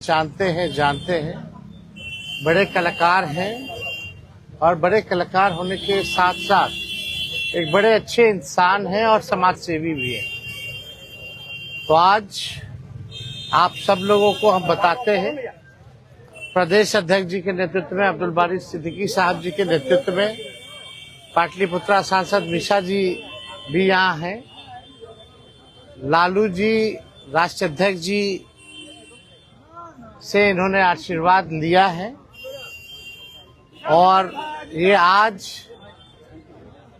जानते हैं बड़े कलाकार हैं और बड़े कलाकार होने के साथ साथ एक बड़े अच्छे इंसान हैं और समाज सेवी भी हैं। तो आज आप सब लोगों को हम बताते हैं, प्रदेश अध्यक्ष जी के नेतृत्व में, अब्दुल बारी सिद्दीकी साहब जी के नेतृत्व में, पाटलिपुत्रा सांसद मिशा जी भी यहाँ हैं, लालू जी राष्ट्रीय अध्यक्ष जी से इन्होंने आशीर्वाद लिया है और ये आज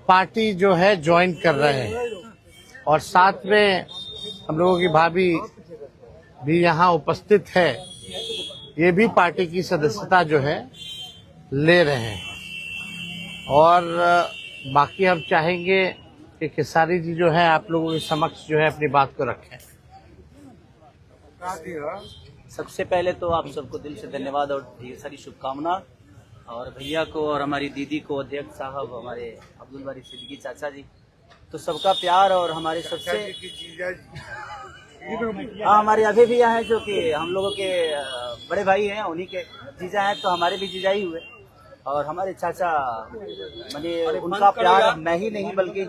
पार्टी जो है ज्वाइन कर रहे हैं और साथ में हम लोगों की भाभी भी यहाँ उपस्थित है, ये भी पार्टी की सदस्यता जो है ले रहे हैं। और बाकी हम चाहेंगे कि खेसारी जी जो है आप लोगों के समक्ष जो है अपनी बात को रखें। सबसे पहले तो आप सबको दिल से धन्यवाद और ढेर सारी शुभकामना, और भैया को और हमारी दीदी को, अध्यक्ष साहब, हमारे अब्दुल बारी सिद्दीकी चाचा जी, तो सबका प्यार और हमारे सबसे हमारे अभी भी हैं जो कि हम लोगों के बड़े भाई हैं, उन्हीं के जीजा हैं, तो हमारे भी जीजा ही हुए। और हमारे चाचा मैंने उनका प्यार मैं ही नहीं बल्कि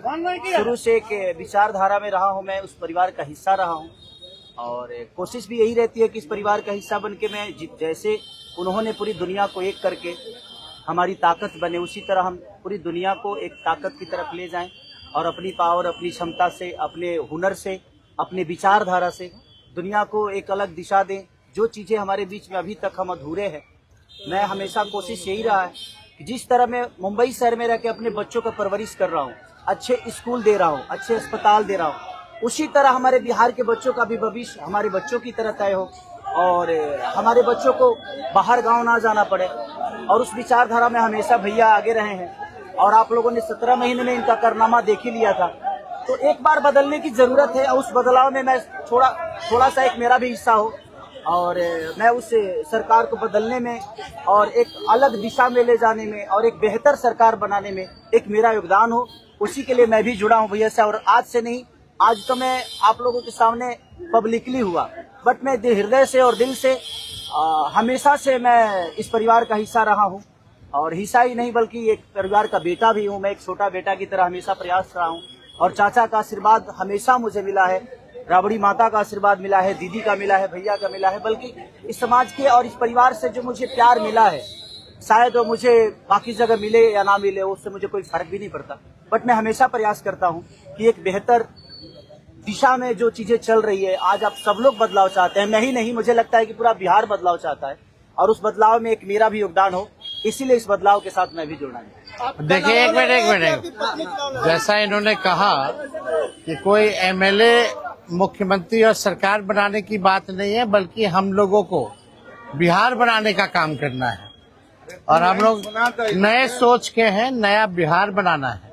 शुरू से एक विचारधारा में रहा हूँ, मैं उस परिवार का हिस्सा रहा हूँ और कोशिश भी यही रहती है कि इस परिवार का हिस्सा बन के मैं जैसे उन्होंने पूरी दुनिया को एक करके हमारी ताकत बने, उसी तरह हम पूरी दुनिया को एक ताकत की तरफ ले जाएं और अपनी पावर, अपनी क्षमता से, अपने हुनर से, अपने विचारधारा से दुनिया को एक अलग दिशा दें। जो चीज़ें हमारे बीच में अभी तक हम अधूरे हैं, मैं हमेशा कोशिश यही रहा है कि जिस तरह मैं मुंबई शहर में रह के अपने बच्चों का परवरिश कर रहा हूँ, अच्छे स्कूल दे रहा हूँ, अच्छे अस्पताल दे रहा हूँ, उसी तरह हमारे बिहार के बच्चों का भी भविष्य हमारे बच्चों की तरह तय हो और हमारे बच्चों को बाहर गांव ना जाना पड़े। और उस विचारधारा में हमेशा भैया आगे रहे हैं और आप लोगों ने 17 महीने में इनका कारनामा देख ही लिया था। तो एक बार बदलने की जरूरत है और उस बदलाव में मैं थोड़ा सा एक मेरा भी हिस्सा हो और मैं उस सरकार को बदलने में और एक अलग दिशा में ले जाने में और एक बेहतर सरकार बनाने में एक मेरा योगदान हो, उसी के लिए मैं भी जुड़ा हूँ भैया से। और आज से नहीं, आज तो मैं आप लोगों के सामने पब्लिकली हुआ, बट मैं हृदय से और दिल से हमेशा से मैं इस परिवार का हिस्सा रहा हूँ और हिस्सा ही नहीं बल्कि एक परिवार का बेटा भी हूँ। मैं एक छोटा बेटा की तरह हमेशा प्रयास रहा हूँ और चाचा का आशीर्वाद हमेशा मुझे मिला है, राबड़ी माता का आशीर्वाद मिला है, दीदी का मिला है, भैया का मिला है, बल्कि इस समाज के और इस परिवार से जो मुझे प्यार मिला है, शायद वो मुझे बाकी जगह मिले या ना मिले, उससे मुझे कोई फर्क भी नहीं पड़ता। बट मैं हमेशा प्रयास करता हूँ कि एक बेहतर दिशा में जो चीजें चल रही है, आज आप सब लोग बदलाव चाहते हैं, मैं ही नहीं, मुझे लगता है कि पूरा बिहार बदलाव चाहता है और उस बदलाव में एक मेरा भी योगदान हो, इसीलिए इस बदलाव के साथ मैं भी जुड़ना है। देखिए एक मिनट, जैसा इन्होंने कहा कि कोई एमएलए मुख्यमंत्री और सरकार बनाने की बात नहीं है, बल्कि हम लोगों को बिहार बनाने का काम करना है और हम लोग नए सोच के हैं, नया बिहार बनाना है।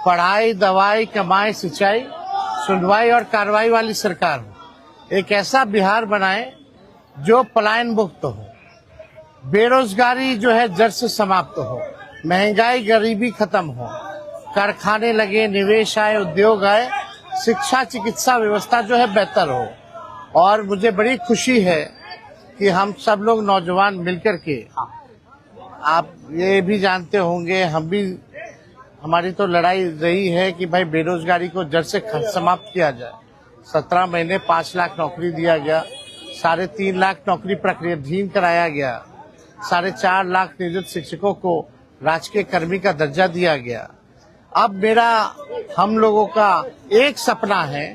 पढ़ाई, दवाई, कमाई, सिंचाई, सुनवाई और कार्रवाई वाली सरकार हो। एक ऐसा बिहार बनाए जो पलायन मुक्त हो, बेरोजगारी जो है जड़ से समाप्त हो, महंगाई गरीबी खत्म हो, कारखाने लगे, निवेश आए, उद्योग आए, शिक्षा चिकित्सा व्यवस्था जो है बेहतर हो। और मुझे बड़ी खुशी है कि हम सब लोग नौजवान मिलकर के, आप ये भी जानते होंगे, हम भी, हमारी तो लड़ाई रही है कि भाई बेरोजगारी को जड़ से समाप्त किया जाए। 17 महीने 5 लाख नौकरी दिया गया, 3.5 लाख नौकरी प्रक्रियाधीन कराया गया, 4.5 लाख नियोजित शिक्षकों को राजकीय कर्मी का दर्जा दिया गया। अब हम लोगों का एक सपना है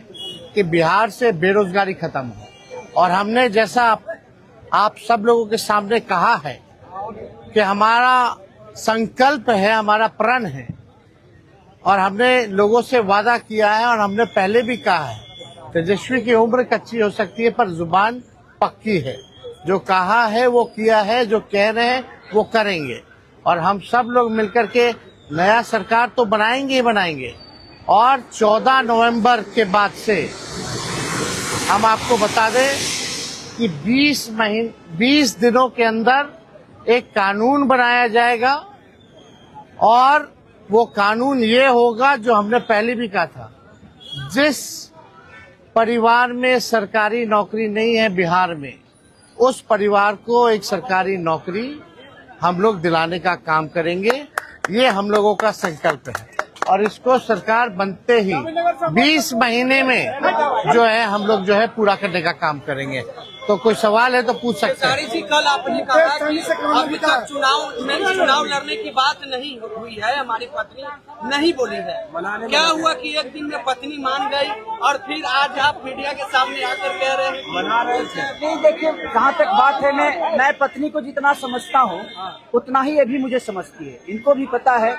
कि बिहार से बेरोजगारी खत्म हो और हमने, जैसा आप सब लोगों के सामने कहा है कि हमारा संकल्प है, हमारा प्रण है और हमने लोगों से वादा किया है और हमने पहले भी कहा है, तेजस्वी की उम्र कच्ची हो सकती है पर जुबान पक्की है। जो कहा है वो किया है, जो कह रहे हैं वो करेंगे और हम सब लोग मिलकर के नया सरकार तो बनाएंगे ही बनाएंगे। और 14 नवंबर के बाद से हम आपको बता दें कि 20 दिनों के अंदर एक कानून बनाया जाएगा और वो कानून ये होगा जो हमने पहले भी कहा था, जिस परिवार में सरकारी नौकरी नहीं है बिहार में, उस परिवार को एक सरकारी नौकरी हम लोग दिलाने का काम करेंगे। ये हम लोगों का संकल्प है और इसको सरकार बनते ही 20 महीने में जो है हम लोग जो है पूरा करने का काम करेंगे। तो कोई सवाल है तो पूछ सकते हैं। जी, कल आपने कहा कि अभी तक चुनाव लड़ने की बात नहीं हुई है, हमारी पत्नी नहीं बोली है। क्या हुआ कि एक दिन में पत्नी मान गई और फिर आज आप मीडिया के सामने आकर कह रहे हैं मना रहे थे? नहीं, देखिए, जहाँ तक बात है, मैं पत्नी को जितना समझता हूँ उतना ही ये भी मुझे समझती है। इनको भी पता है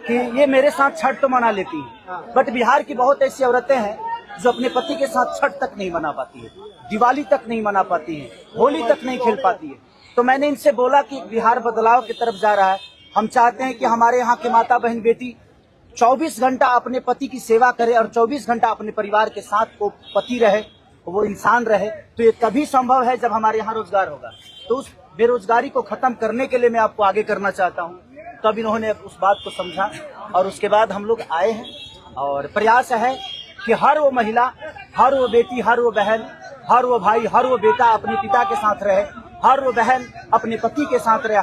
कि ये मेरे साथ छठ तो मना लेती है, बट बिहार की बहुत ऐसी औरतें हैं जो अपने पति के साथ छठ तक नहीं मना पाती है, दिवाली तक नहीं मना पाती है, होली तक नहीं खेल पाती है। तो मैंने इनसे बोला कि बिहार बदलाव की तरफ जा रहा है। हम चाहते हैं कि हमारे यहाँ के माता बहन बेटी 24 घंटा अपने पति की सेवा करे और 24 घंटा अपने परिवार के साथ वो पति रहे, वो इंसान रहे। तो ये तभी संभव है जब हमारे यहाँ रोजगार होगा। तो उस बेरोजगारी को खत्म करने के लिए मैं आपको आगे करना चाहता हूँ। तब इन्होंने उस बात को समझा और उसके बाद हम लोग आए हैं और प्रयास है कि हर वो महिला, हर वो बेटी, हर वो बहन, हर वो भाई, हर वो बेटा अपने पिता के साथ रहे, हर वो बहन अपने पति के साथ रहे।